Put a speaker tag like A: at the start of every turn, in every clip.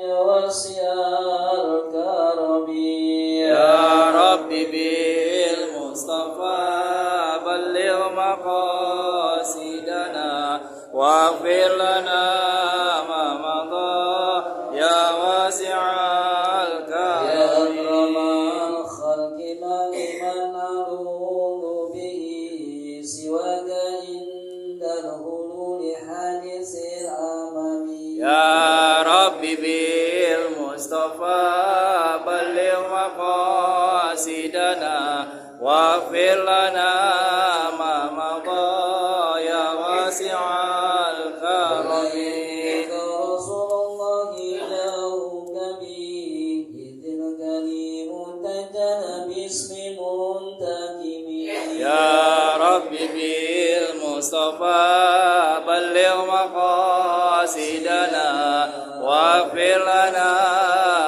A: يا واسع الكرم
B: يا رب بالمصطفى بلغ مقاصدنا واغفر لنا ما مضى يا واسع الكرم
A: يا أكرم الخلق ما لمن نلوذ به سواك عند الهلول حادث الأمم
B: يا رب بالمصطفى بلغ مقاصدنا واغفر لنا ما مضى يا واسع الكرم
A: عليك رسول الله جاءوك به إذ الكريم تجل باسم منتجم
B: يا رب بالمصطفى بلغ مقاصدنا واغفر لنا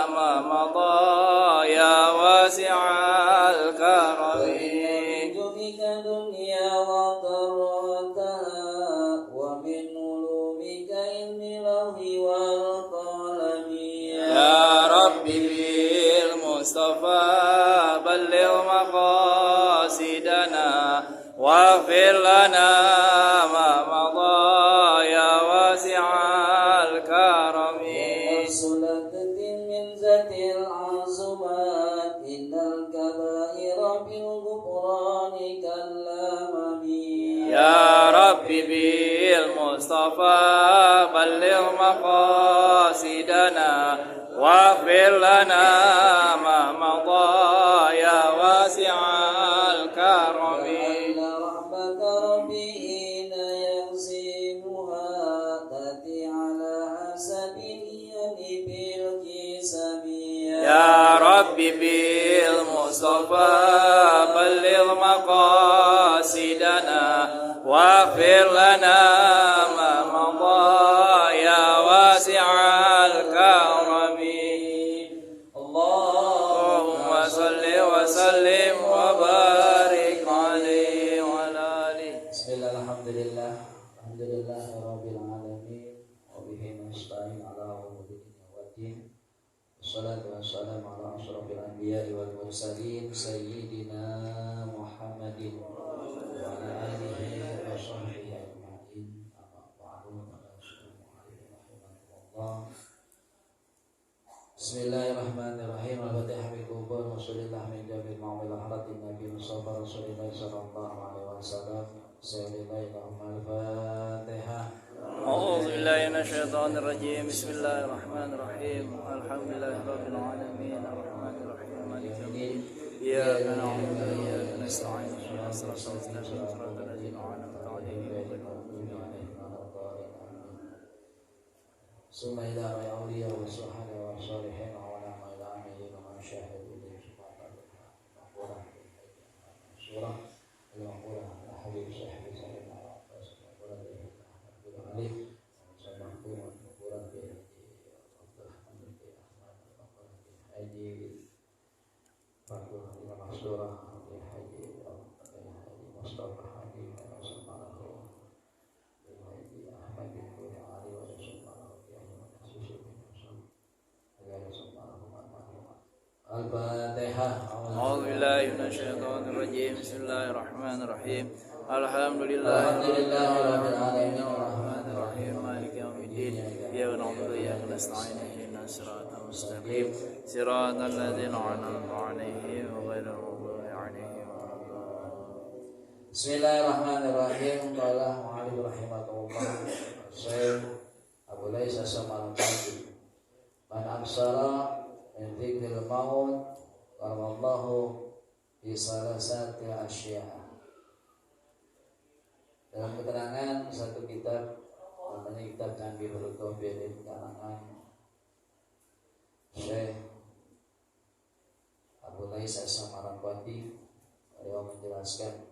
B: ما مضى يا واسع الكرم
A: بك دنيا وضرتها ومن علومك علم اللوح والقلم
B: يا رب بالمصطفى بلغ مقاصدنا واغفر لنا ما مضى يا واسع الكرم
A: وصلت من ذات العظمات إن الكبائر بالغفران كالأمم
B: يا رب بالمصطفى بلغ مقاصدنا واغفر لنا ما مضى يا واسع الكرم
A: وأن رحمة ربي حين يقسمها تأتي على حسب اليد بالقسم
B: يا رب بالمصطفى بلغ مقاصدنا واغفر لنا ما مضى يا واسع الكرم اللهم صل وسلم وبارك عليه وعلى آله.
A: Bismillah, alhamdulillah, alhamdulillah rabbil alamin, wa bihi nasta'in ala umuri dunya waddin. Wassalatu wassalamu ala asyrafil anbiya'i wal mursalin sayyidina Muhammadin wa ala alihi wa sahbihi ajma'in. Amma ba'du. Bismillahirrahmanirrahim. Al-Fatihah bil qubur wa sallallahu min jamil ma'amil halatin Nabi Mustafa Rasulullah sallallahu alaihi wasallam. Al-Fatihah.
B: أعوذ بالله من الشيطان الرجيم بسم الله الرحمن الرحيم الحمد لله رب العالمين الرحمن الرحيم مالك يوم الدين إياك نعبد وإياك نستعين اهدنا الصراط المستقيم صراط الذين أنعمت عليهم غير المغضوب عليهم ولا الضالين
A: ثم إلى الأولياء والصحابة والصالحين وعلماء العاملين ومن شاهد إليه سبحانه وتعالى سورة المقولة على حديث صحيح سليم على عباس المقولة عليه وسلمكم المقولة عبد الرحمن بن أحمد المقولة حدي فقول المحصورة حدي مصطفى حدي وسلمانه حدي أحمد بن علي وسلمانه Al-Fatihah.
B: أعوذ بالله من الشيطان الرجيم بسم الله الرحمن الرحيم الحمد لله
A: رب العالمين
B: الرحمن الرحيم مالك يوم الدين إياك نعبد وإياك نستعين اهدنا الصراط المستقيم صراط الذين أنعمت عليهم غير المغضوب عليهم ولا الضالين.
A: Bismillahirrahmanirrahim. Qala mu'allim rahimahullah Syekh Abu Lais As-Samarqandi man absara min dzikril maut qarallahu fi salasati asya. Dalam keterangan satu kitab namanya kitab Tanbihul Ghafilin karangan Syekh Abu Lais As-Samarqandi, beliau menjelaskan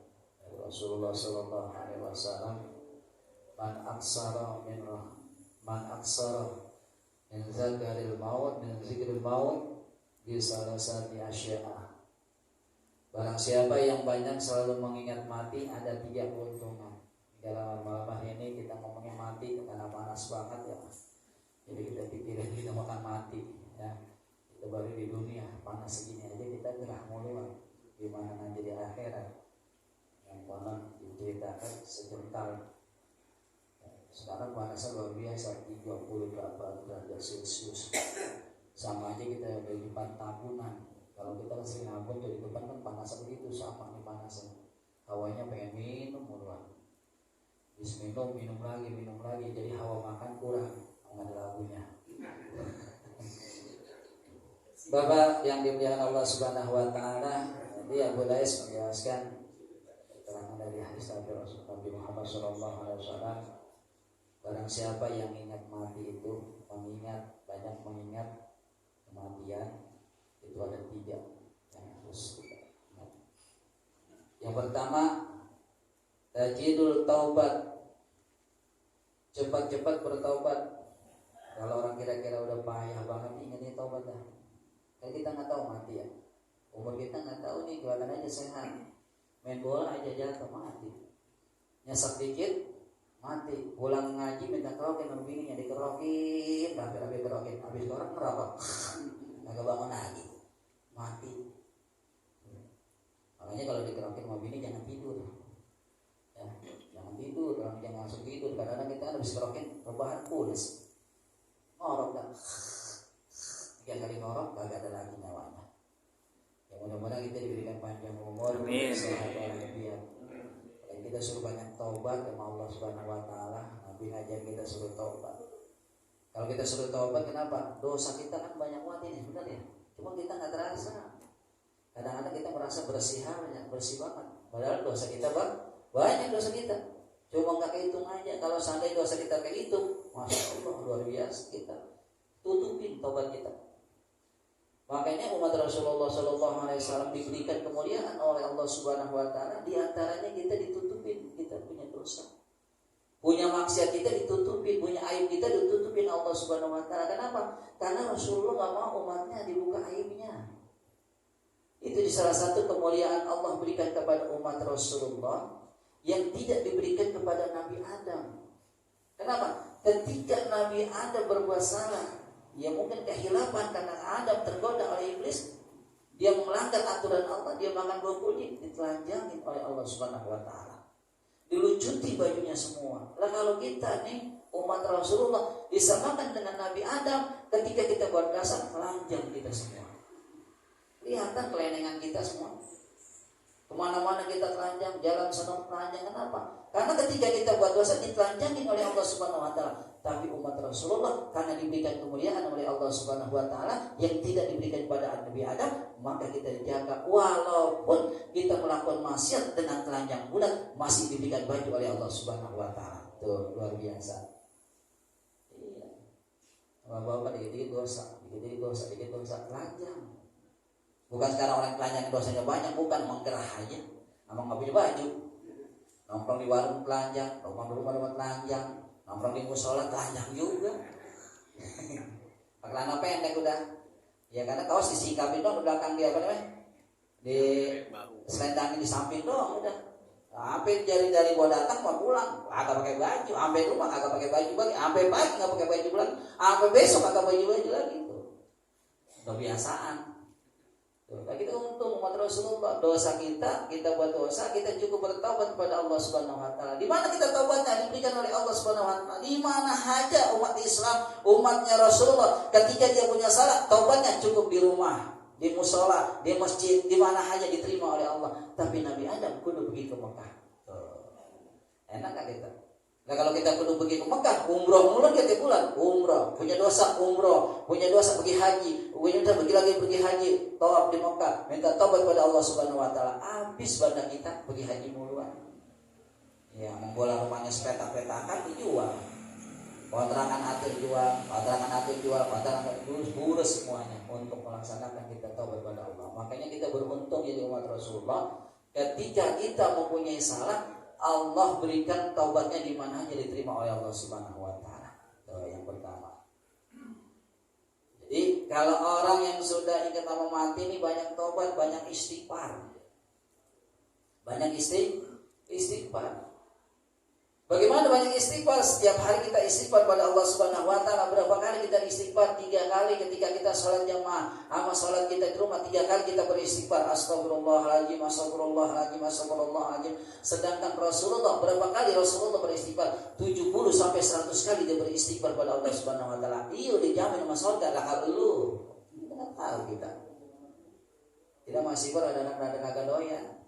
A: Rasulullah sallallahu alaihi wasallam man aksara min zakaril maut min zikril maut bi salasati asya'a. Barang siapa yang banyak selalu mengingat mati, ada 3 keuntungan. Dalam malam ini kita ngomongin mati karena panas banget ya. Jadi kita pikirin kita makan mati. di dunia panas segini aja kita gerah mulu, gimana nanti di akhirat yang konon diceritakan sejengkal. Sekarang panasnya luar biasa 38 derajat Celcius, sama aja kita di depan tabunan. Kalau kita sering nabung tuh di depan kan panasnya begitu, sama nih panasnya, hawanya pengen minum mulu, bis minum lagi, jadi hawa makan kurang, nggak ada lagunya. Bapak yang dimuliakan Allah Subhanahu wa taala, jadi Abu Lais menjelaskan keterangan dari hadis Nabi Muhammad SAW, barang siapa yang ingat mati itu banyak mengingat kematian, itu ada 3 yang harus ingat. Yang pertama, tajidul taubat, cepat-cepat bertaubat. Kalau orang kira-kira udah payah banget ingat ini taubat dah. Kan kita nggak tahu mati ya, umur kita nggak tahu nih, kelihatan aja sehat, main bola aja jatuh mati, nyesek dikit mati, pulang ngaji minta kerokin sama bininya, dikerokin, rapi kerokin, habis orang ngerokok, nggak bangun lagi, mati. Makanya kalau dikerokin sama bini jangan tidur, ya, jangan tidur, jangan langsung tidur. Kadang-kadang kita habis kerokin rebahan pulas, ngorok dah. 3 kali ngorok gak ada lagi nyawanya. Ya mudah-mudahan kita diberikan panjang umur, sehat walafiat. Dan kita suruh banyak taubat sama Allah Subhanahu wa taala. Nabi ngajar kita suruh taubat. Kalau kita suruh taubat, kenapa? Dosa kita kan banyak banget ini, benar ya? Cuma kita nggak terasa. Kadang-kadang kita merasa bersih banget. Padahal dosa kita banyak dosa kita. Cuma nggak kehitung aja. Kalau seandainya dosa kita kehitung, masya Allah luar biasa, kita tutupin taubat kita. Makanya umat Rasulullah SAW diberikan kemuliaan oleh Allah Subhanahu wa taala, di antaranya kita ditutupin, kita punya dosa. Punya maksiat kita ditutupin, punya aib kita ditutupin Allah Subhanahu wa taala. Kenapa? Karena Rasulullah enggak mau umatnya dibuka aibnya. Itu di salah satu kemuliaan Allah berikan kepada umat Rasulullah yang tidak diberikan kepada Nabi Adam. Kenapa? Ketika Nabi Adam berbuat salah, ya mungkin kehilapan karena Adam tergoda oleh iblis, dia melanggar aturan Allah, dia makan buah kunyit, ditelanjangin oleh Allah Subhanahu wa taala, dilucuti bajunya semua. Lah kalau kita nih umat Rasulullah disamakan dengan Nabi Adam, ketika kita buat dosa telanjang kita semua, kelihatan kelenengan kita semua, kemana-mana kita telanjang, jalan senang telanjang. Kenapa? Karena ketika kita buat dosa ditelanjangin oleh Allah Subhanahu wa taala. Tapi umat Rasulullah karena diberikan kemuliaan oleh Allah Subhanahu wa taala yang tidak diberikan kepada Nabi Adam, maka kita dijaga walaupun kita melakukan maksiat dengan telanjang bulat, masih diberikan baju oleh Allah Subhanahu wa taala. Tuh luar biasa. Iya. Bapak dikit-dikit dosa telanjang. Bukan sekarang orang telanjang dosanya banyak, bukan, menggerah aja. Emang enggak punya baju. Nongkrong di warung telanjang, nongkrong di rumah telanjang, nongkrong di musola telanjang juga. Pakai celana pendek udah. Ya karena kaos disikapin dong di belakang dia, apa namanya? Di selendangin di samping doang udah. Sampai dari gua datang mau pulang, agak pakai baju, sampai rumah agak pakai baju lagi, sampai pagi enggak pakai baju lagi, sampai besok agak baju lagi itu. Kebiasaan. Nah, kita untung umat Rasulullah, dosa kita buat dosa, kita cukup bertaubat kepada Allah Subhanahu wa taala. Di mana kita taubatnya? Diberikan oleh Allah Subhanahu wa taala. Di mana saja umat Islam, umatnya Rasulullah, ketika dia punya salah, taubatnya cukup di rumah, di musola, di masjid, di mana saja diterima oleh Allah. Tapi Nabi Adam kudu pergi ke Mekah. Enak kan kita? Nah kalau kita kudu pergi ke Mekah, umroh mulu dia tiap bulan, umroh, punya dosa umroh, punya dosa pergi haji, punya dosa pergi haji, tawaf di Mekah, minta taubat kepada Allah Subhanahu wa taala. Habis badan kita pergi haji muluan. Ya, membola rumahnya sepetak-petakan dijual. Kontrakan atur jual, burus semuanya untuk melaksanakan kita taubat kepada Allah. Makanya kita beruntung jadi umat Rasulullah. Ketika kita mempunyai salah, Allah berikan taubatnya di mana aja diterima oleh Allah Subhanahu wa taala. Itu yang pertama. Jadi kalau orang yang sudah ingat sama mati ini banyak taubat, banyak istighfar. Banyak istighfar. Bagaimana banyak istighfar? Setiap hari kita istighfar pada Allah Subhanahu wa taala. Berapa kali kita istighfar? 3 kali ketika kita sholat jamaah. Sama sholat kita di rumah 3 kali kita beristighfar. Astagfirullahaladzim, astagfirullahaladzim, astagfirullahaladzim. Sedangkan Rasulullah berapa kali Rasulullah beristighfar? 70 sampai 100 kali dia beristighfar pada Allah Subhanahu wa taala. Iya, dijamin sama surga lah kalau lu. Enggak tahu kita. Kita masih ada anak-anak kagak doyan.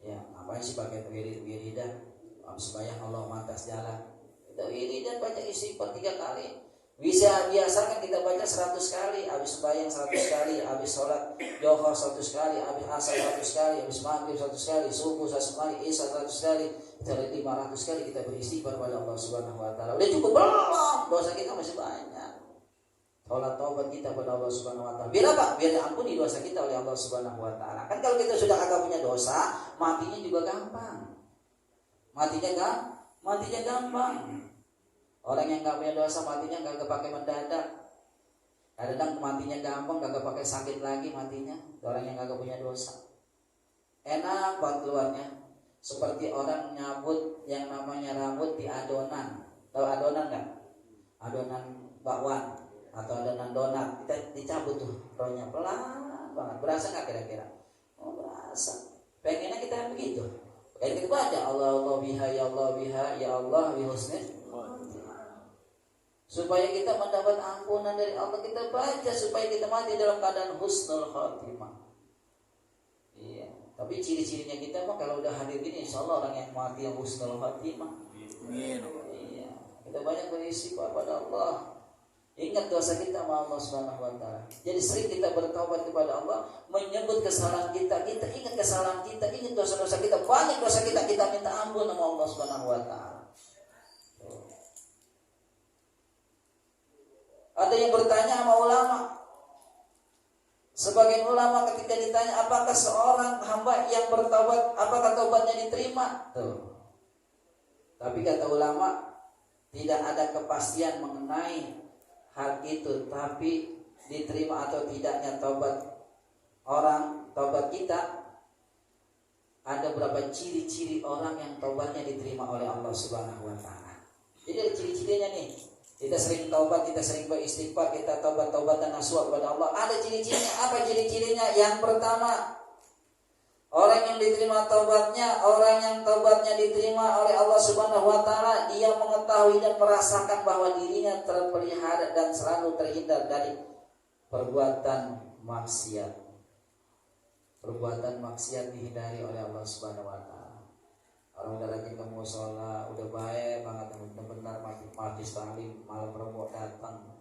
A: Ya, ngapain sih pakai wiridan? Sembahyang Allah mantas jalan. Kita wiridan baca istighfar 3 kali. Bisa biasakan kita baca 100 kali, habis sembahyang 100 kali, habis sholat Johor 100 kali, habis asar 100 kali, habis maghrib 100 kali, subuh 100 kali, isya 100 kali, kita 500 kali kita beristighfar pada Allah Subhanahu wa taala. Udah cukup belum? Dosa kita masih banyak. Sholat taubat kita pada Allah Subhanahu wa taala. Biar apa? Biar diampuni dosa kita oleh Allah Subhanahu wa taala. Kan kalau kita sudah agak punya dosa, matinya juga gampang. Matinya gampang. Orang yang nggak punya dosa matinya nggak pakai mendadak. Kadang matinya gampang, nggak pakai sakit lagi matinya. Orang yang nggak punya dosa. Enak banget keluarnya. Seperti orang nyabut yang namanya rambut di adonan. Tahu adonan nggak? Adonan bakwan atau adonan donat. Kita dicabut tuh rohnya pelan banget. Berasa nggak kira-kira? Oh berasa. Pengennya kita begitu. Kayak kita baca Allah biha ya Allah biha ya Allah bihusni, supaya kita mendapat ampunan dari Allah. Kita baca supaya kita mati dalam keadaan husnul khatimah. Iya. Tapi ciri-cirinya kita mah kalau udah hadir gini, insya Allah orang yang mati yang husnul khatimah. Amin. Iya. Kita banyak beristighfar pada Allah. Ingat dosa kita sama Allah Subhanahu wa taala. Jadi sering kita bertaubat kepada Allah, menyebut kesalahan kita, kita ingat kesalahan kita, ingat dosa-dosa kita, banyak dosa kita minta ampun sama Allah Subhanahu wa taala. Ada yang bertanya sama ulama. Sebagian ulama ketika ditanya apakah seorang hamba yang bertaubat, apakah taubatnya diterima? Tuh. Tapi kata ulama, tidak ada kepastian mengenai hal itu, tapi diterima atau tidaknya taubat orang, taubat kita. Ada berapa ciri-ciri orang yang taubatnya diterima oleh Allah Subhanahu wa taala. Jadi ada ciri-cirinya nih. Kita sering taubat, kita sering beristighfar, kita taubat-taubatan nasuha kepada Allah. Ada ciri-cirinya. Apa ciri-cirinya? Yang pertama, orang yang diterima taubatnya, orang yang taubatnya diterima oleh Allah Subhanahu wa taala, dia mengetahui dan merasakan bahwa dirinya terpelihara dan selalu terhindar dari perbuatan maksiat. Perbuatan maksiat dihindari oleh Allah Subhanahu wa taala. Orang udah rajin ke mushola, udah baik banget, benar majlis taklim, malam Rabu datang,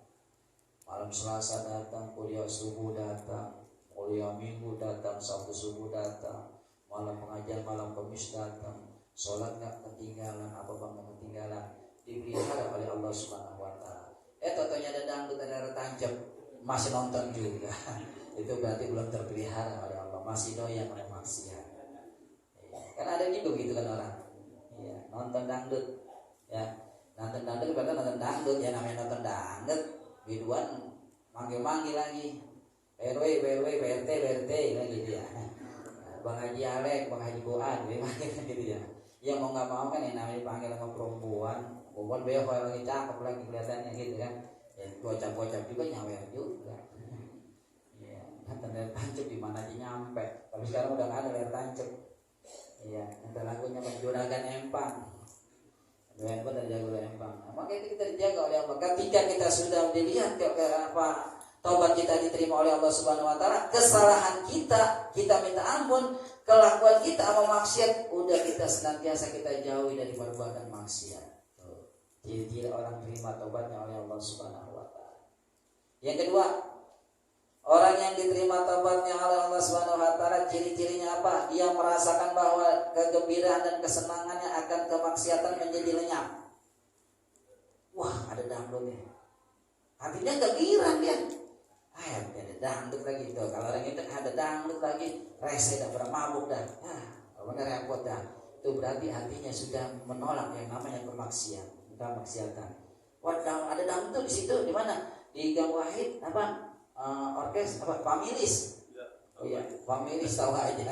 A: malam Selasa datang, kuliah subuh datang, kuliah minggu datang, Sabtu subuh datang, malam pengajian malam Kamis datang, sholat nggak ketinggalan, apa nggak ketinggalan, dipelihara oleh Allah Subhanahu wa taala. Totonya ada dangdut, ada tancap, masih nonton juga. Itu berarti belum terpelihara oleh Allah, masih doyan oleh maksiat. Kan ada juga begitu kan orang. Ya, nonton dangdut. Ya, nonton dangdut bahkan nonton dangdut, ya namanya nonton dangdut, biduan manggil-manggil lagi. RW, PRT lagi dia. Bang Haji Alek, Bang Haji Boan, dia manggil gitu ya. Ya mau nggak mau kan, yang namanya panggil sama perempuan beho lagi cakep lagi kelihatannya gitu kan. Ya bocah-bocah juga nyawer juga. Ya, layar tancap di mana aja nyampe. Tapi sekarang udah nggak ada layar tancap. Iya, ada lagunya Juragan Empang. Doyan dan jago Empang. Maka itu kita dijaga oleh Allah. Ketika kita sudah dilihat taubat kita diterima oleh Allah Subhanahu wa taala, kesalahan kita minta ampun, kelakuan kita sama maksiat udah kita senantiasa kita jauhi dari perbuatan maksiat. Ciri-ciri orang terima taubatnya oleh Allah Subhanahu wa taala. Yang kedua, orang yang diterima taubatnya oleh Allah Subhanahu wa taala, ciri-cirinya apa? Dia merasakan bahwa kegembiraan dan kesenangannya akan kemaksiatan menjadi lenyap. Wah, ada dangdut nih. Hatinya kegiran dia. Ada dangdut lagi tuh. Kalau orang itu ada dangdut lagi, rese dah, bermabuk dah. Benar repot dah. Itu berarti hatinya sudah menolak yang namanya kemaksiatan. Wah, ada dangdut di situ di mana? Di Gang Wahid apa? Orkes apa Pamilis. Oh iya, Pamilis tahu aja.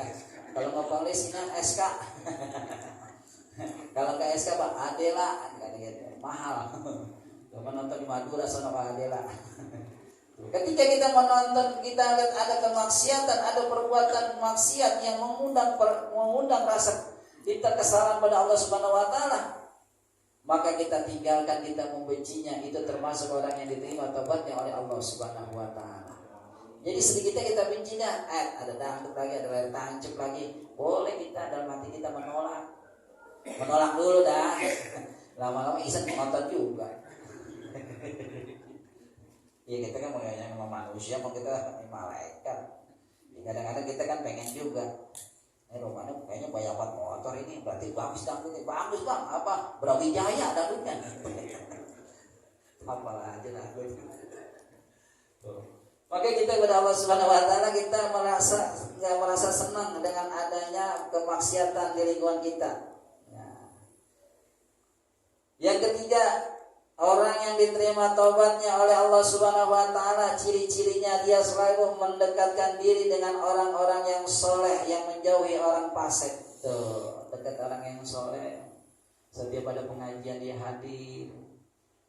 A: Kalau nggak Pamilis ini SK. Kalau ke SK Pak Adela kan gitu, mahal. Menonton di Madura sana Pak Adela. Ketika kita menonton, kita lihat ada kemaksiatan, ada perbuatan maksiat yang mengundang rasa kita kesalahan pada Allah Subhanahu wa taala, maka kita tinggalkan, kita membencinya. Itu termasuk orang yang diterima taubatnya oleh Allah Subhanahu wa taala. Jadi sedikitnya kita bencinya, ada dangdut lagi, ada layar tancap lagi, boleh kita dalam hati kita menolak dulu dah. Lama-lama iseng nonton juga. Ya kita kan mau sama manusia, mau kita malaikat. Kadang-kadang kita kan pengen juga. Rumahnya kayaknya banyak banget motor ini, berarti bagus dangdutnya. Bagus bang, apa? Brawijaya dangdutnya. Apalah aja dangdut. Maka kita kepada Allah Subhanahu wa taala, kita merasa senang dengan adanya kemaksiatan di lingkungan kita. Yang ketiga, orang yang diterima taubatnya oleh Allah Subhanahu wa taala, ciri-cirinya dia selalu mendekatkan diri dengan orang-orang yang soleh, yang menjauhi orang fasik. Tuh, dekat orang yang soleh. Setiap ada pengajian dia hadir.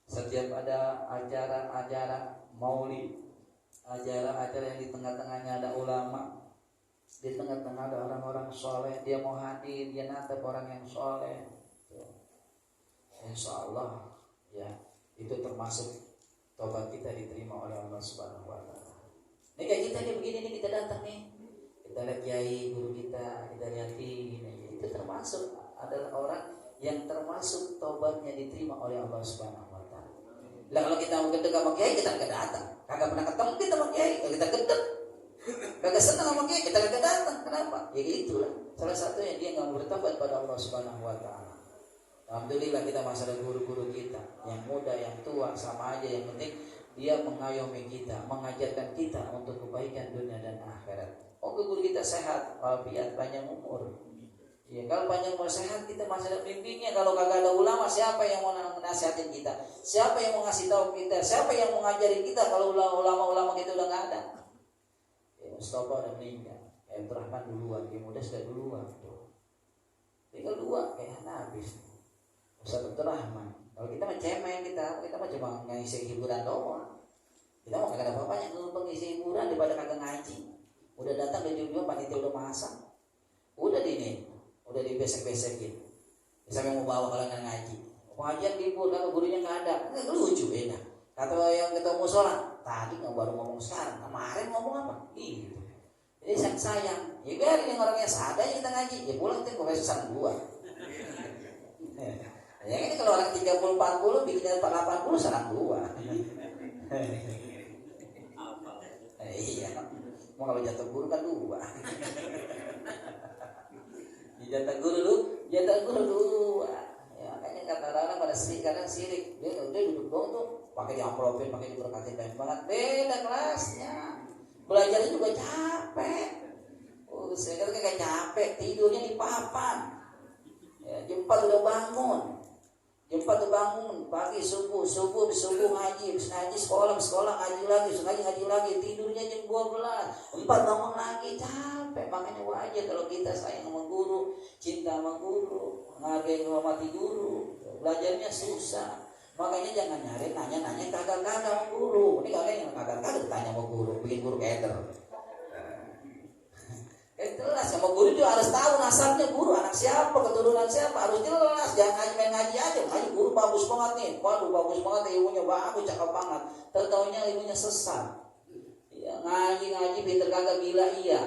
A: Setiap ada acara-acara maulid, acara-acara yang di tengah-tengahnya ada ulama, di tengah-tengah ada orang-orang soleh, dia mau hadir, dia natap orang yang soleh. Insya Allah ya, itu termasuk tobat kita diterima oleh Allah Subhanahu wa taala. Ini kayak kita nih begini nih, kita datang nih, kita lihat kiai guru kita lihat ini, itu termasuk adalah orang yang termasuk tobatnya diterima oleh Allah Subhanahu wa taala. Lah kalau kita mau gedek sama kiai, kita enggak datang. Kagak pernah ketemu kita sama kiai, kalau kita gedek, kagak senang sama kiai, kita enggak datang. Kenapa? Ya itulah salah satunya dia enggak bertobat pada Allah Subhanahu wa taala. Alhamdulillah kita masih ada guru-guru kita yang muda, yang tua, sama aja. Yang penting dia mengayomi kita, mengajarkan kita untuk kebaikan dunia dan akhirat. Oh, guru kita sehat, walafiat, panjang umur. Ya, kalau panjang umur sehat, kita masih ada bimbingnya. Kalau kagak ada ulama, siapa yang mau menasihatin kita? Siapa yang mau ngasih tahu kita? Siapa yang mau ngajarin kita kalau ulama-ulama kita udah nggak ada? Ya, Mustafa udah meninggal, Abdurrahman duluan, yang muda sudah duluan. Tinggal dua, habis. Ustaz Abdurrahman. Kalau kita mah cemen, kita mah cuma ngisi hiburan doang. Kita mah kagak ada apa-apanya, ngisi hiburan daripada kagak ngaji. Udah datang dari jam 2, panitia udah masak. Udah di besek-besekin. Sampai mau bawa kalau nggak ngaji. Pengajian libur, kalau gurunya nggak ada. Lucu ya. Kata yang ketemu sholat, tadi nggak baru ngomong sekarang, kemarin ngomong apa? Gitu. Jadi sayang. Ya biarin yang orangnya sadar kita ngaji. Ya pulang tim pokoknya susah gua. Ya ini kalau orang 30-40 bikinnya 80 sarang gua. Iya. Mau kalau jatuh guru kan dua. Jatah guru dua. Ya kayaknya kata orang pada kadang sirik. Dia duduk doang tuh, pakai diamplopin, pakai diberkatin banget. Beda kelasnya. Belajarnya juga capek. Saya kira kayak capek, tidurnya di papan. Ya, jam 4 udah bangun. Jam 4 tuh bangun, pagi subuh ngaji, habis ngaji sekolah ngaji lagi, tidurnya jam 12, 4 bangun lagi, capek. Makanya wajar kalau kita sayang sama guru, cinta sama guru, menghargai menghormati guru, belajarnya susah. Makanya jangan nanya kagak-kagak sama guru. Ini kagak yang kagak-kagak tanya sama guru, bikin guru keder. Jelas sama guru juga harus tahu nasabnya guru, anak siapa, keturunan siapa, harus jelas. Jangan main ngaji aja, ngaji guru bagus banget nih, waduh bagus banget, ilmunya bagus, cakep banget. Tertaunya ilmunya sesat. Ya, ngaji pinter kagak gila iya.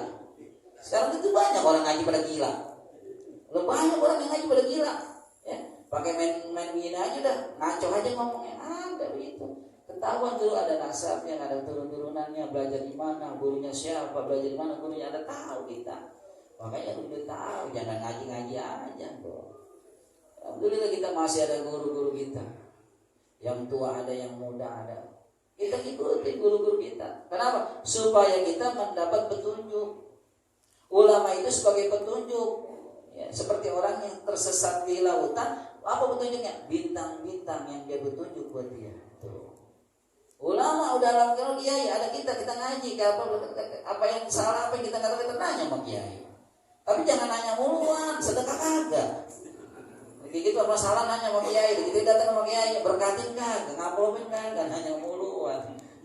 A: Sekarang itu banyak orang ngaji pada gila. Banyak orang yang ngaji pada gila. Ya, pakai main gini aja dah, ngaco aja ngomongnya, ada begitu. Ketahuan dulu ada nasabnya, ada turun-turunannya, belajar di mana, gurunya siapa, belajar di mana, gurunya ada, tahu kita. Makanya udah tahu, jangan ngaji-ngaji aja bro. Alhamdulillah kita masih ada guru-guru kita. Yang tua ada, yang muda ada. Kita ikuti guru-guru kita. Kenapa? Supaya kita mendapat petunjuk. Ulama itu sebagai petunjuk. Ya, seperti orang yang tersesat di lautan, apa petunjuknya? Bintang-bintang yang dia petunjuk buat dia. Tuh. Ulama udah dalam kalau kiai ada kita ngaji apa yang salah, apa yang kita kata, kita nanya sama kiai. Tapi jangan nanya muluan, sedekah kagak. Begitu masalah nanya sama kiai, begitu datang sama kiai, berkatin kan, ngampulin kan, nanya mulu.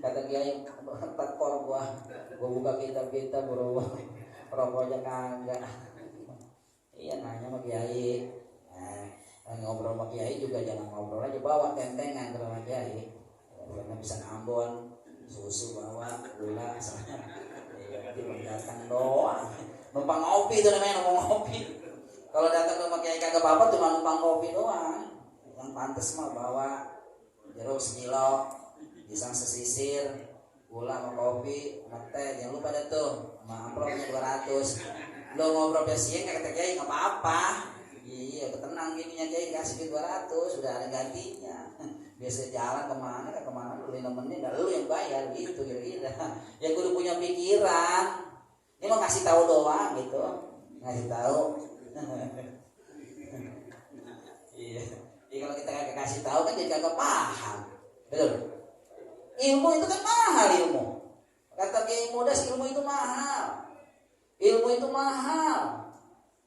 A: Kata kiai, tekor gua buka kitab-kitab bro, rokoknya kagak. Iya nanya sama kiai. Ngobrol sama kiai juga jangan ngobrol aja, bawa tentengan ke rumah kiai. Karena bisa ngambon, susu bawa, gula, datang doang. Numpang ngopi itu namanya, numpang ngopi. Kalau datang ke rumah kiai kagak apa-apa, cuma numpang kopi doang. Yang pantes mah bawa jeruk sekilo, pisang sesisir, gula sama kopi, sama teh. Jangan lupa deh tuh, sama amplopnya 200. Lo ngobrol siang kata kiai nggak apa-apa. Iya, tenang gininya kiai kasih 200, sudah ada gantinya. Biasa jalan kemana lu nemenin, dan lu yang bayar gitu kira-kira. Ya kudu punya pikiran. Ini mau kasih tahu doang gitu, ngasih tahu. Iya. Jadi kalau kita kagak kasih tahu kan jadi kagak paham. Betul. Ilmu itu kan mahal ilmu. Kata Kiai Mudas, ilmu itu mahal. Ilmu itu mahal.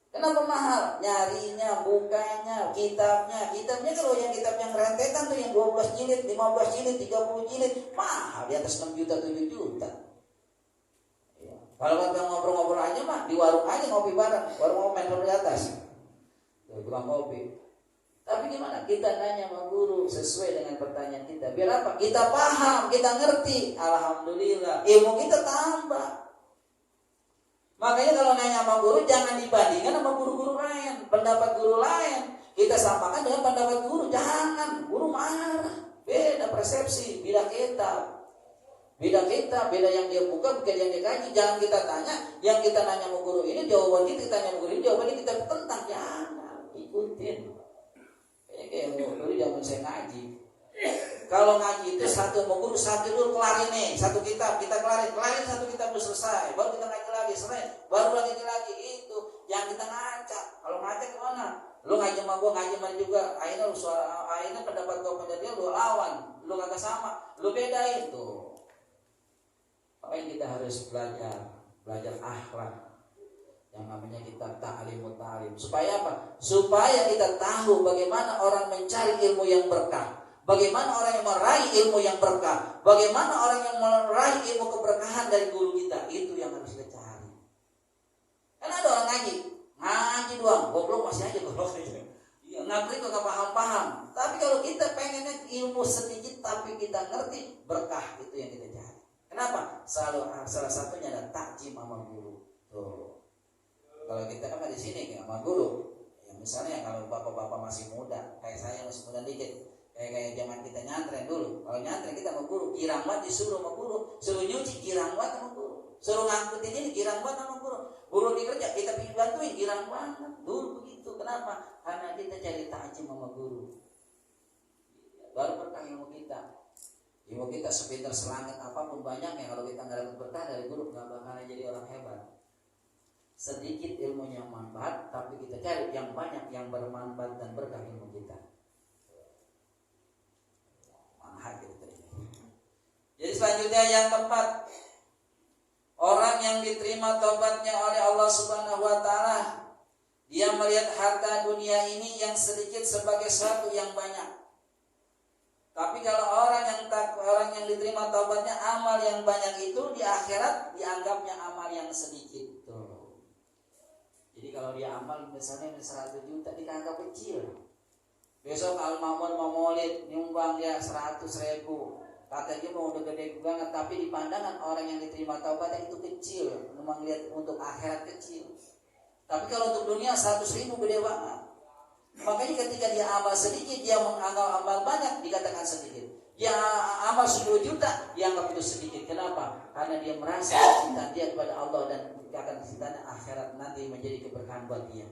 A: Kenapa mahal? Nyarinya, bukanya, kitabnya. Kitabnya kalau yang kitab yang rentetan tuh yang 12 jilid, 15 jilid, 30 jilid, mahal di atas 6 juta, 7 juta. Kalau kita ngobrol-ngobrol aja mah di warung aja ngopi bareng, warung main di atas, tukang kopi. Tapi gimana? Kita nanya sama guru sesuai dengan pertanyaan kita. Biar apa? Kita paham, kita ngerti. Alhamdulillah, ilmu kita tambah. Makanya kalau nanya sama guru jangan dibandingkan sama guru-guru lain, pendapat guru lain. Kita samakan dengan pendapat guru, jangan. Guru marah, beda persepsi, beda kitab. Beda yang dia buka, bukan yang dia kaji. Jangan kita tanya, yang kita nanya sama guru ini jawaban kita tanya sama guru ini jawabannya kita tentang, jangan ikutin. Kayak dulu zaman saya ngaji. Kalau ngaji itu satu sama guru, satu dulu kelar ini, satu kitab kita kelarin satu kitab udah selesai, baru kita ngaji lagi, selesai, baru lagi itu. Jangan kita ngacak. Kalau ngacak kemana? Lu ngaji sama gua, ngaji sama juga. Akhirnya pendapat gua pendapat lu lawan, lu kagak sama, lu bedain tuh. Makanya kita harus belajar akhlak. Yang namanya kitab ta'limut ta'lim. Supaya apa? Supaya kita tahu bagaimana orang mencari ilmu yang berkah. Bagaimana orang yang meraih ilmu yang berkah. Bagaimana orang yang meraih ilmu keberkahan dari guru kita. Itu yang harus kita cari. Karena ada orang ngaji doang, goblok masih aja goblok. Ngabri kok gak paham-paham. Tapi kalau kita pengennya ilmu sedikit tapi kita ngerti, berkah itu yang kita cari. Kenapa? Salah satunya adalah takjim sama guru. Tuh. Kalau kita kan di sini sama guru, ya misalnya kalau bapak-bapak masih muda, kayak saya masih muda dikit, kayak zaman kita nyantren dulu. Kalau nyantren kita sama guru, girang banget disuruh sama guru, suruh nyuci girang banget sama guru, suruh ngangkutin ini girang banget sama guru. Guru dikerja kita bantuin girang banget. Dulu begitu. Kenapa? Karena kita cari takjim sama guru. Baru berkah ilmu kita. Ilmu kita sepintar selangit apapun banyaknya, kalau kita nggak dapat berkah dari guru nggak bakalan jadi orang hebat. Sedikit ilmunya manfaat, tapi kita cari yang banyak yang bermanfaat dan berkah ilmu kita. Manfaat gitu. Jadi selanjutnya yang keempat, orang yang diterima taubatnya oleh Allah Subhanahu wa taala, dia melihat harta dunia ini yang sedikit sebagai sesuatu yang banyak. Tapi kalau orang yang diterima taubatnya, amal yang banyak itu di akhirat dianggapnya amal yang sedikit. Tuh. Jadi kalau dia amal misalnya 100 juta dianggap kecil. Besok Al-Mamun mau maulid nyumbang dia 100.000. Katanya mau udah gede banget, tapi di pandangan orang yang diterima taubatnya itu kecil. Memang lihat untuk akhirat kecil. Tapi kalau untuk dunia 100.000 gede banget. Makanya ketika dia amal sedikit, dia menganggap amal banyak, dikatakan sedikit. Dia amal 10 juta, dianggap itu sedikit. Kenapa? Karena dia merasa cinta dia kepada Allah dan akan cintanya akhirat nanti menjadi keberkahan buat dia.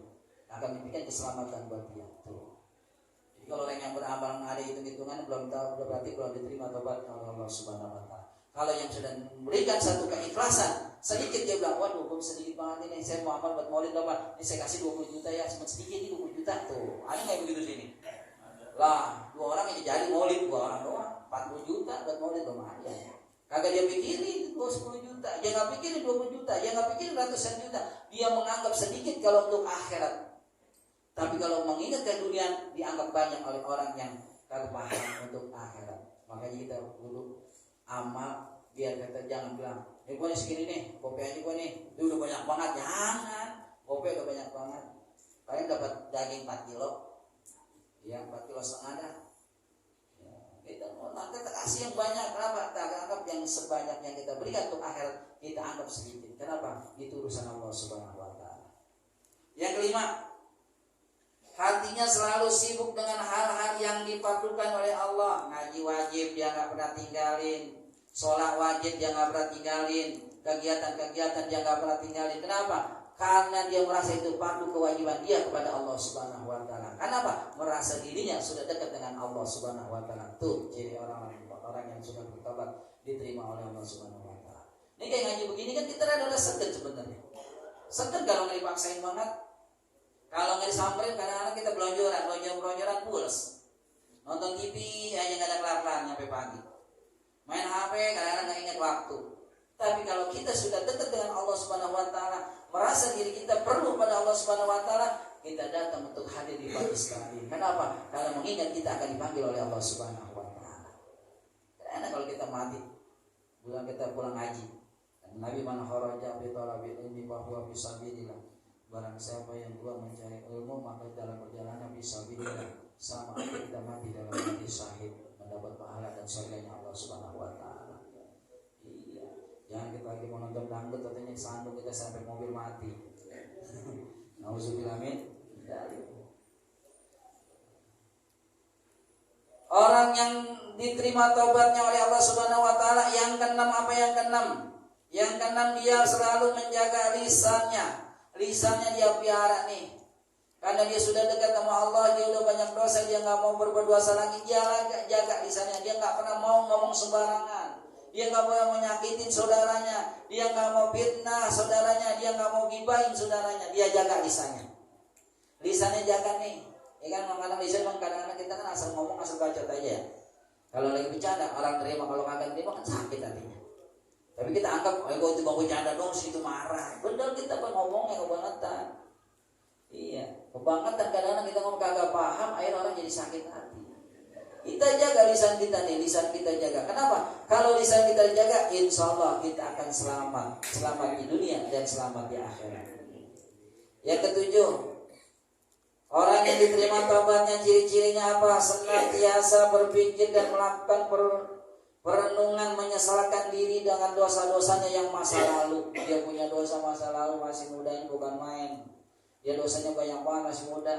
A: Akan memberikan keselamatan buat dia. Tuh. Jadi kalau orang yang beramal ada hitung-hitungan belum tahu, berarti belum diterima taubat oleh Allah Subhanahu wa taala. Kalau yang sudah memberikan satu keikhlasan, sedikit dia bilang, waduh, gue sedikit banget ini, saya mau amal buat maulid Bapak, ini saya kasih 20 juta ya, cuma sedikit ini 20 juta tuh. Ada nggak begitu sini? Lah, 2 orang yang jadi maulid, 2 orang doang, 40 juta buat maulid lumayan. Kagak dia pikirin 10 juta, dia nggak pikirin 20 juta, dia nggak pikirin ratusan juta, dia menganggap sedikit kalau untuk akhirat. Tapi kalau mengingatkan dunia dianggap banyak oleh orang yang kagak paham untuk akhirat. Makanya kita dulu amal biar kita jangan bilang, gue nih segini nih, kopi aja gue nih, itu udah banyak banget. Jangan, kopi udah banyak banget. Kalian dapat daging 4 kilo, ya 4 kilo setengah dah. Ya, kita kasih yang banyak. Kenapa? Kita anggap yang sebanyak yang kita berikan untuk akhirat kita anggap sedikit. Kenapa? Itu urusan Allah Subhanahu Wa Taala. Yang kelima, hatinya selalu sibuk dengan hal-hal yang dipadukan oleh Allah. Ngaji wajib dia nggak pernah tinggalin, sholat wajib dia nggak pernah tinggalin, kegiatan-kegiatan dia nggak pernah tinggalin. Kenapa? Karena dia merasa itu patuh kewajiban dia kepada Allah Subhanahu Wa Taala. Kenapa? Merasa dirinya sudah dekat dengan Allah Subhanahu Wa Taala. Tuh ciri orang yang sudah bertobat diterima oleh Allah Subhanahu Wa Taala. Ini kayak ngaji begini kan kita adalah segen sebenarnya. Segen kalau nggak dipaksain banget. Kalau nggak disamperin kadang-kadang kita belonjoran puls. Nonton TV aja nggak ada kelar-kelar sampai pagi. Main HP kadang-kadang nggak ingat waktu. Tapi kalau kita sudah dekat dengan Allah Subhanahu Wa Taala, merasa diri kita perlu pada Allah Subhanahu Wa Taala, kita datang untuk hadir di pagi sekali. Kenapa? Karena mengingat kita akan dipanggil oleh Allah Subhanahu Wa Taala. Karena kalau kita mati, kita pulang haji. Nabi man kharaja bi talabil ilmi fa huwa fi sabilillah. Barang siapa yang keluar mencari ilmu, maka dalam perjalanan fisabilillah, sama kita mati dalam mati syahid, mendapat pahala dan surganya Allah Subhanahu Wa Taala. Iya, jangan kita lagi mau nonton dangdut katanya sandung kita sampai mobil mati. Nauzubillah min dzalik. Orang yang diterima taubatnya oleh Allah Subhanahu Wa Taala, yang keenam apa yang keenam? Yang keenam dia selalu menjaga lisannya. Lisannya dia piara nih, karena dia sudah dekat sama Allah, dia udah banyak dosa, dia nggak mau berbuat dosa lagi. Dia jaga lisannya, dia nggak pernah mau ngomong sembarangan, dia nggak mau menyakitin saudaranya, dia nggak mau fitnah saudaranya, dia nggak mau gibahin saudaranya. Dia jaga lisannya, lisannya jaga nih, ya kan? Kadang-kadang lisan kadang-kadang kita kan asal ngomong asal bacot aja. Kalau lagi bercanda orang terima, kalau kagak terima kan sakit hatinya. Tapi kita anggap, gue itu mau bercanda dong, situ marah. Bener kita ngomongnya kebangetan. Iya, kebangetan kadang-kadang kita ngomong kagak paham, akhirnya orang jadi sakit hati. Kita jaga lisan kita nih, lisan kita jaga. Kenapa? Kalau lisan kita jaga, insya Allah kita akan selamat di dunia dan selamat di akhirat. Yang ketujuh, orang yang diterima taubatnya ciri-cirinya apa? Senantiasa berpikir dan melakukan perenungan, menyesalkan diri dengan dosa-dosanya yang masa lalu. Dia punya dosa masa lalu, masih muda ini bukan main. Dia dosanya banyak banget, masih muda.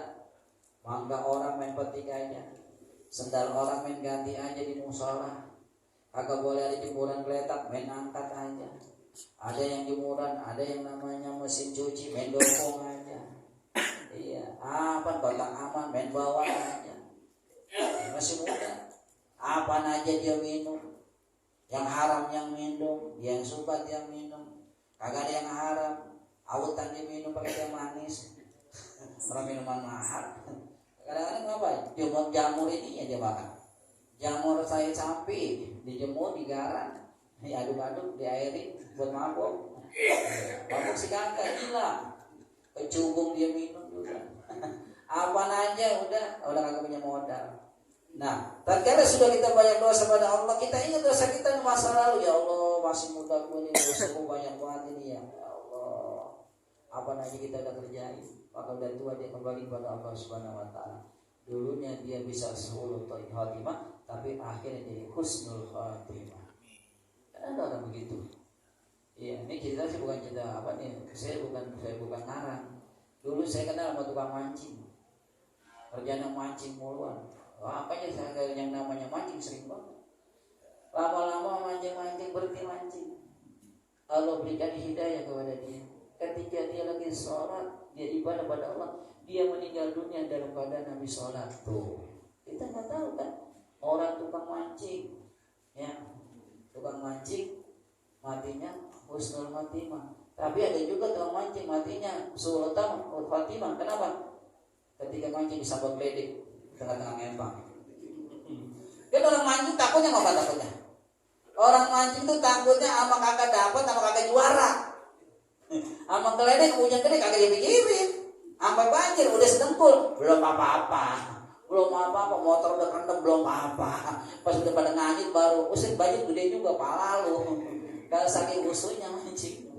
A: Mangga orang main petik aja, sendal orang main ganti aja di musola. Kagak boleh ada jemuran geletak, main angkat aja. Ada yang jemuran, ada yang namanya mesin cuci, main dopong aja. Iya, apa kotak aman, main bawa aja. Masih muda. Apa aja dia minum, yang haram yang minum, yang suka dia minum, kagak ada yang haram. Autan dia minum pakai teh manis, orang minuman mahal. Kadang-kadang ngapain? Jamur ini ya dia makan. Jamur saya sapi, dijemur, digarang, diaduk-aduk, diairin buat mabok. Mabok si kakak gila, kecubung dia minum juga. Apa aja udah kagak punya modal. Nah, tatkala sudah kita banyak dosa pada Allah, kita ingat dosa kita di masa lalu. Ya Allah, masih muda gue nih, dosaku banyak banget ini ya. Ya Allah, apa aja kita udah kerjain. Maka udah tua dia kembali kepada Allah Subhanahu Wa Taala. Dulunya dia bisa su'ul khatimah, tapi akhirnya jadi husnul khatimah. Kan ada orang begitu. Iya, ini cerita sih bukan cerita apa nih. Saya bukan ngarang. Dulu saya kenal sama tukang mancing. Kerjaan mancing muluan. Makanya saya yang namanya mancing sering banget. Lama-lama mancing berhenti mancing. Allah berikan hidayah kepada dia. Ketika dia lagi sholat, dia ibadah pada Allah, dia meninggal dunia dalam keadaan Nabi sholat. Tuh, kita nggak tahu kan orang tukang mancing, ya tukang mancing matinya husnul khatimah. Tapi ada juga tukang mancing matinya su'ul khatimah. Kenapa? Ketika mancing disambut ledek tengah-tengah ngempang. Kan orang mancing takutnya apa takutnya? Orang mancing tuh takutnya sama kagak dapat, sama kagak juara. Sama geledek punya gede kagak dipikirin. Sampai banjir udah sedengkul, belum apa-apa. Motor udah kendem belum apa. Pas udah pada ngangit baru, usir banjir gede juga pala lu. Kalau saking usunya mancing.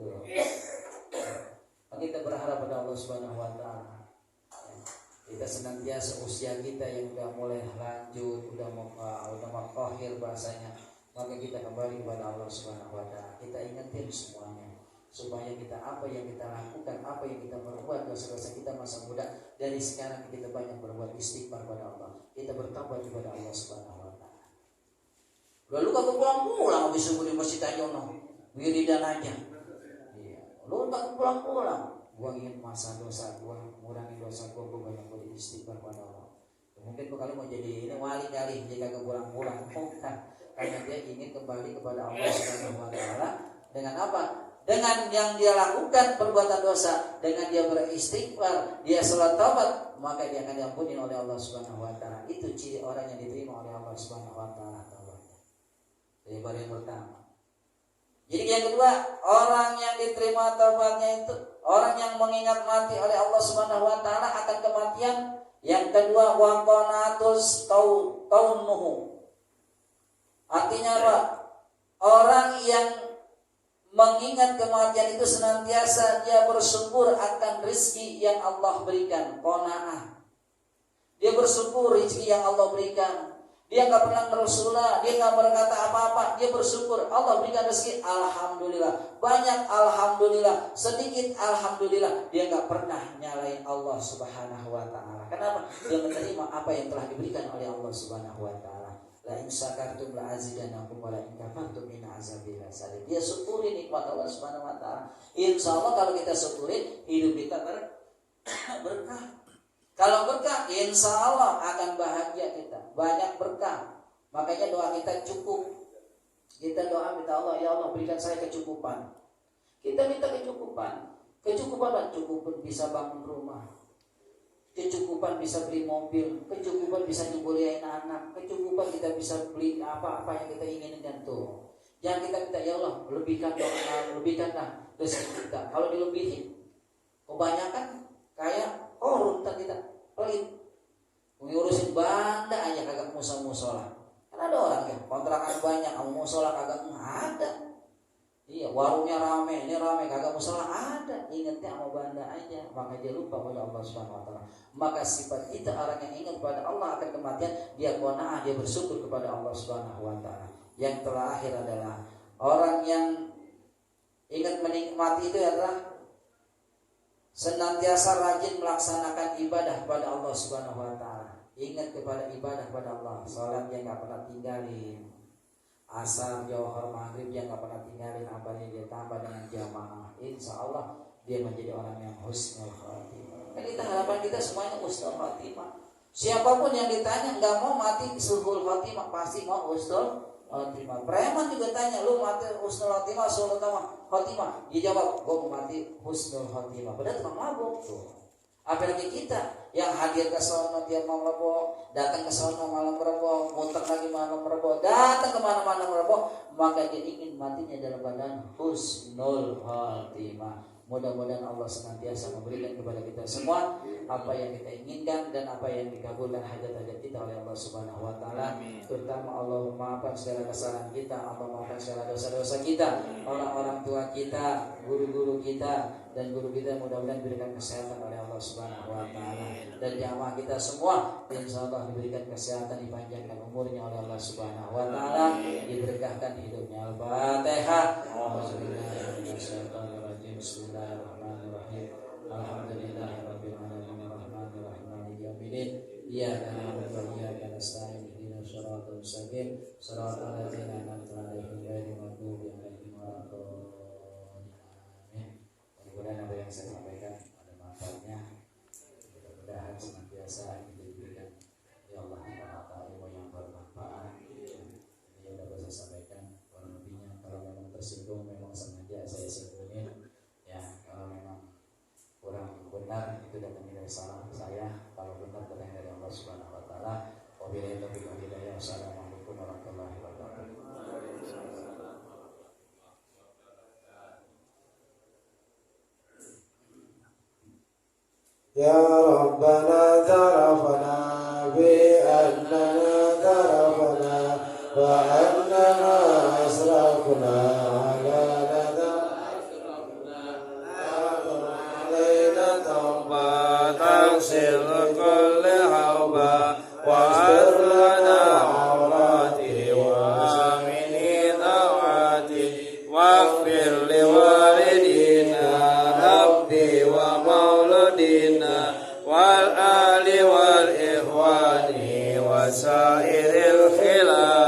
A: Kita berharap pada Allah Subhanahu wa taala. Kita senantiasa usia kita yang udah mulai lanjut, udah mau akhir bahasanya, maka kita kembali kepada Allah Subhanahu wa taala. Kita ingetin semuanya supaya kita apa yang kita lakukan, apa yang kita berbuat dosa-dosa kita masa muda, dari sekarang kita banyak berbuat istighfar kepada Allah. Kita bertobat kepada Allah Subhanahu wa taala. Lalu kagak pulang-pulang habis subuh di Masjid Ayono, wiridan aja. Iya, lu tak pulang-pulang. Gua ingin masa dosa gua, mengurangi dosa gua banyak beristighfar kepada Allah. Mungkin gua kalau mau jadi ini wali kali, jika kagak pulang-pulang, karena dia ingin kembali kepada Allah Subhanahu wa taala dengan apa? Dengan yang dia lakukan perbuatan dosa, dengan dia beristighfar, dia salat taubat, maka dia akan diampuni oleh Allah Subhanahu wa taala. Itu ciri orang yang diterima oleh Allah Subhanahu wa taala. Jadi baru yang pertama. Jadi yang kedua, orang yang diterima taubatnya itu orang yang mengingat mati oleh Allah Subhanahu wa taala akan kematian. Yang kedua, wa qanatus taunuhu. Artinya apa? Orang yang mengingat kematian itu senantiasa dia bersyukur akan rezeki yang Allah berikan. Qanaah. Dia bersyukur rezeki yang Allah berikan. Dia nggak pernah ngerusulah, dia nggak berkata apa-apa, dia bersyukur Allah berikan rezeki, alhamdulillah, banyak alhamdulillah, sedikit alhamdulillah. Dia nggak pernah nyalain Allah Subhanahu wa taala. Kenapa? Dia menerima apa yang telah diberikan oleh Allah Subhanahu wa taala. La in syakartum la azidannakum wa la in kafartum in azabi lasadid. Dia syukuri nikmat Allah Subhanahu wa taala. Insyaallah kalau kita syukuri, hidup kita berkah. Kalau berkah, insya Allah akan bahagia kita. Banyak berkah. Makanya doa kita cukup. Kita doa minta Allah, ya Allah berikan saya kecukupan. Kita minta kecukupan. Kecukupan, cukupan bisa bangun rumah. Kecukupan bisa beli mobil. Kecukupan bisa nyembelihin anak. Kecukupan kita bisa beli apa-apa yang kita inginkan tuh. Jangan kita minta, ya Allah lebihkan doa, lebihkanlah rezeki kita. Kalau dilebihin, kebanyakan kayak runtan kita pelit, ngurusin banda aja kagak musola. Kan ada orang ya kontrakan banyak, kamu musola kagak ada. Iya, warungnya rame, ini rame kagak musola ada. Ingatnya sama banda aja, maka dia lupa pada Allah Subhanahu wa taala. Maka sifat kita orang yang ingat pada Allah akan kematian, dia qanaah, dia bersyukur kepada Allah Subhanahu wa taala. Yang terakhir adalah orang yang ingat menikmati itu adalah senantiasa rajin melaksanakan ibadah kepada Allah Subhanahu wa taala. Ingat kepada ibadah kepada Allah. Salat yang enggak pernah tinggalin. Asar, Johor, Maghrib yang enggak pernah tinggalin, apalagi dia tambah dengan jamaah. Insyaallah dia menjadi orang yang husnul khatimah. Kan kita harapan kita semuanya husnul khatimah. Siapapun yang ditanya enggak mau mati husnul khatimah, pasti mau husnul khatimah. Preman juga tanya, lu mati husnul khatimah, husnul khatimah. Dia jawab, gua mau mati husnul khatimah. Padahal tukang mabuk tuh. Apalagi kita yang hadir ke sono tiap malam merebok, datang ke sono malam merebok, muter lagi malam merebok, datang kemana-mana merebok, maka dia ingin matinya dalam badan husnul khatimah. Mudah-mudahan Allah senantiasa memberikan kepada kita semua apa yang kita inginkan dan apa yang dikabulkan hajat-hajat kita oleh Allah Subhanahu wa taala. Terutama Allah memaafkan segala kesalahan kita, Allah memaafkan segala dosa-dosa kita, orang-orang tua kita, guru-guru kita, dan guru kita mudah-mudahan diberikan kesehatan oleh Allah Subhanahu wa taala. Dan jamaah kita semua insyaallah diberikan kesehatan, dipanjangkan umurnya oleh Allah Subhanahu wa taala, diberkahkan hidupnya. Al-Fatihah. Bismillahirrahmanirrahim. Alhamdulillahirabbil alamin arrahmanir rahim maliki yaumiddin. Iyyaka na'budu wa iyyaka nasta'in ihdinas siratal mustaqim siratal ladzina an'amta 'alaihim ghairil maghdubi 'alaihim waladdallin. Amin. Mudah-mudahan apa yang saya sampaikan ada manfaatnya. Mudah-mudahan senantiasa diberikan ya Allah ilmu yang bermanfaat. Ini yang dapat saya sampaikan. Kurang lebihnya kalau memang tersinggung memang sengaja saya singgungin. Ya, kalau memang kurang benar itu datang dari salah saya. Kalau benar datang dari Allah Subhanahu wa taala. Wabillahi taufiq wal hidayah. Assalamualaikum warahmatullahi wabarakatuh.
C: يا ربنا اعترفنا بأننا اعترفنا وأننا أسرفنا على ندى علينا توبة تغسل كل حوبة وأرنا عوراتي وآمني ذواتي واغفر لوالدينا ربي ومولدينا والآل والإخوان وسائر الخلاف